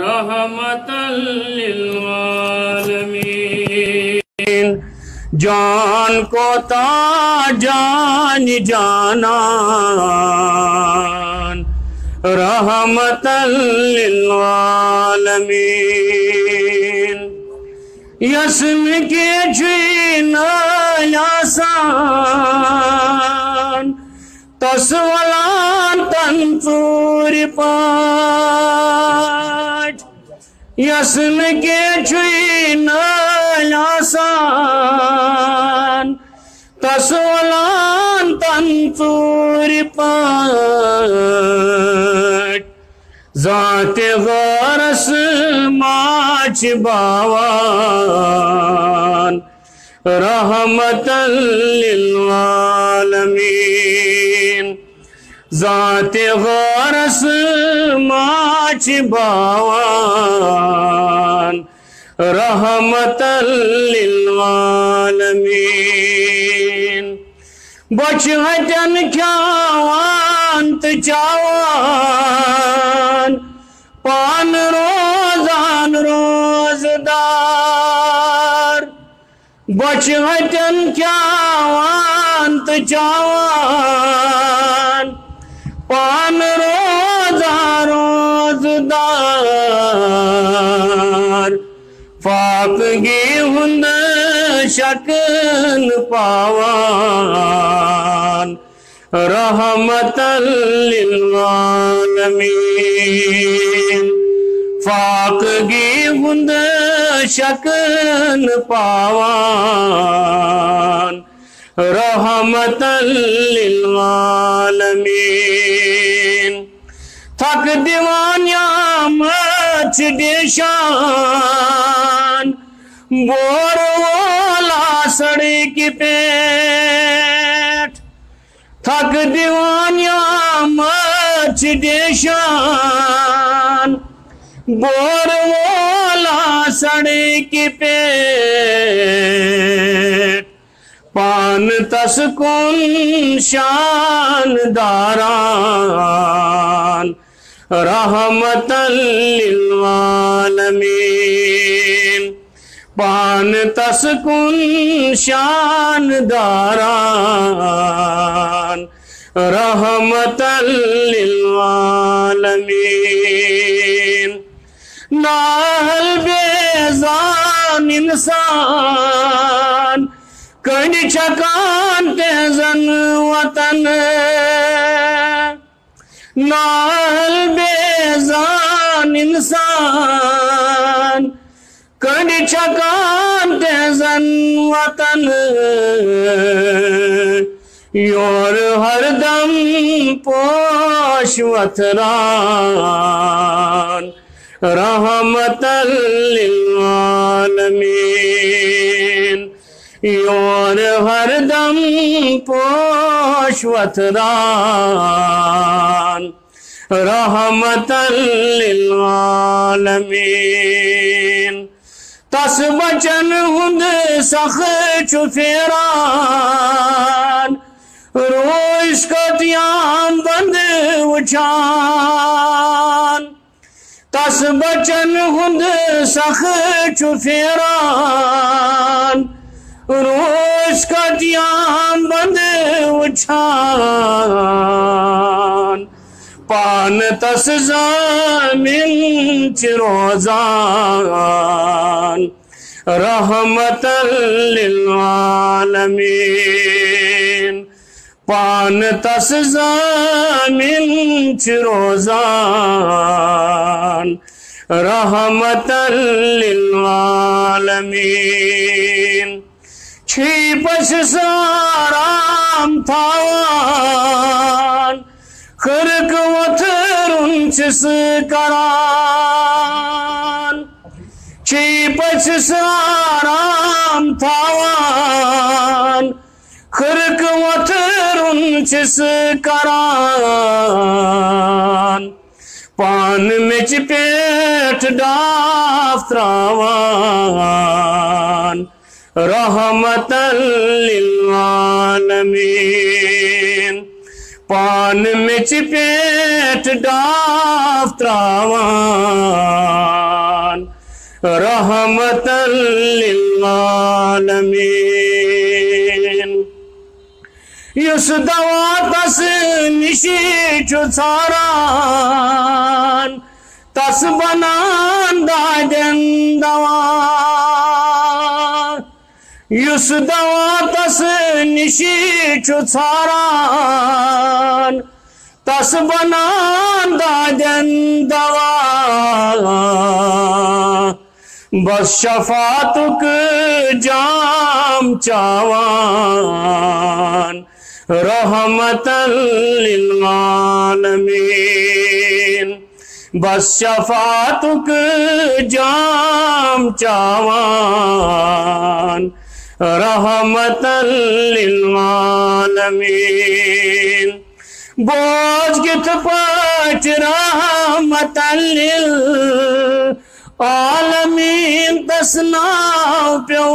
رحمتاً للعالمین جان کو تاجان جانان رحمتاً للعالمین یسم کے چھینا یاسان تسولان تنصور پاٹ یسم کے چھینا یاسان تسولان تنصور پاٹ ذات غرس ماچ باوان رحمتاً للعالمین ذات غرس ماچ باوان رحمتاً للعالمین بچہتن کھیاوان تچاوان پان روزان روزدار بچہتن کھیاوان تچاوان پان روزان روزدار فاقگی ہند شکن پاوان رحمتاً للعالمین فاقگی ہند شکن پاوان رحمتاً للعالمین تھک دیوان یامت دیشان بور والا سڑک پیٹ تھک دیوان یامت دیشان بور والا سڑک پیٹ پان تسکن شان داران رحمتاً للعالمین پان تسکن شان داران رحمتاً للعالمین ناہل بیزان انسان کنڈ چکان تیزن وطن ناہل بیزان انسان کنڈ چکان تیزن وطن یور ہر دم پوش وطران رحمتاً للعالمین یور ہر دم پوش وطران رحمتاً للعالمین تس بچن ہند سخ چفیران روش کتیام بند وچان تس بچن ہند سخ چفیران روش کتیام بند وچان پان تس زمین چروزان رحمتاً للعالمین پان تس زمین چروزان رحمتاً للعالمین چھی پس سارام تھاوان خرق وطرن چس کران چھی پس سارام تھاوان خرق وطرن چس کران پان مچ پیٹ ڈاف تراوان رحمتاً للعالمین پان مچ پیٹ ڈاف تراوان رحمتا للعالمین یس دوا تس نشی چو ژھاران تس بنان دادن دوا یس دوا تس نشی چو ژھاران تس بنان دادن دوا بس شفاعتک جام چاوان رحمتا للعالمین بس شفاعتک جام چاوان رحمتا للعالمین بوجھ کت پاچ رحمتا للعالمین تسناو پیو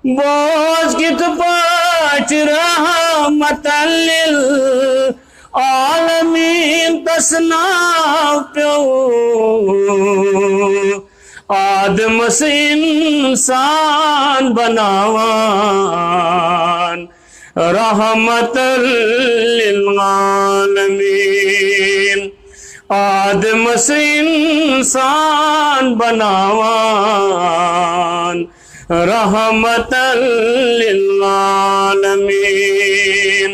بوجھ کت پاچ رحمتا للعالمین تسناو پیو آدم سے انسان بناوان رحمتا للعالمین آدم سے انسان بناوان رحمتا للعالمین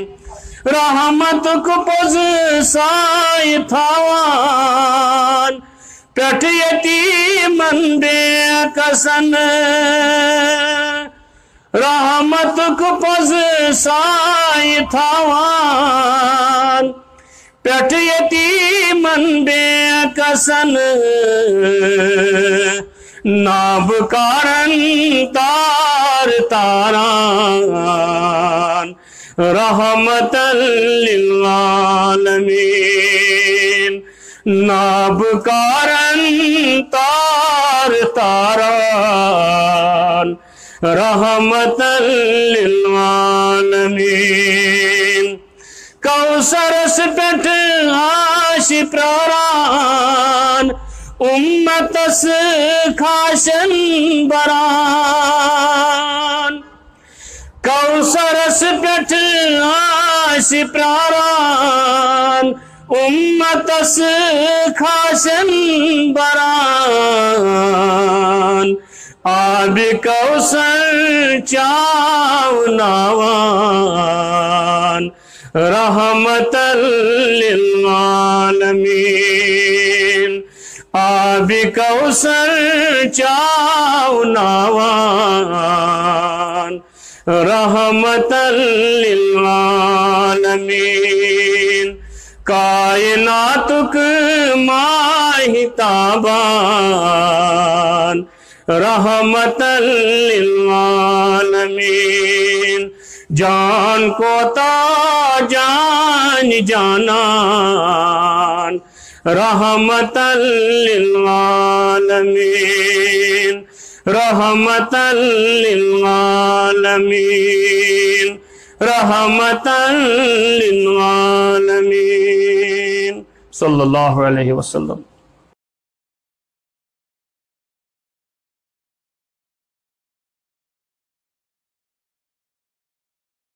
رحمت کو پوز سائی تھاوان پٹ یتیمن بے کسن رحمت کو پوز سائی تھاوان پٹ یتیمن بے کسن نابکارن تار تاران رحمتا للعالمین نابکارن تار تاران رحمتا للعالمین کوثر سپٹ آش پراران امتس کھاشن بران کوثر سپٹ آش پراران امتس کھاشن بران آب کوثر چاوناوان رحمتا للعالمین آب کوثر چاوناوان رحمتا للعالمین کائناتک ماہتابان رحمتا للعالمین جان کو تا جان جانان رحمتا للعالمین رحمتا للعالمین رحمتا للعالمین صلی اللہ علیہ وسلم.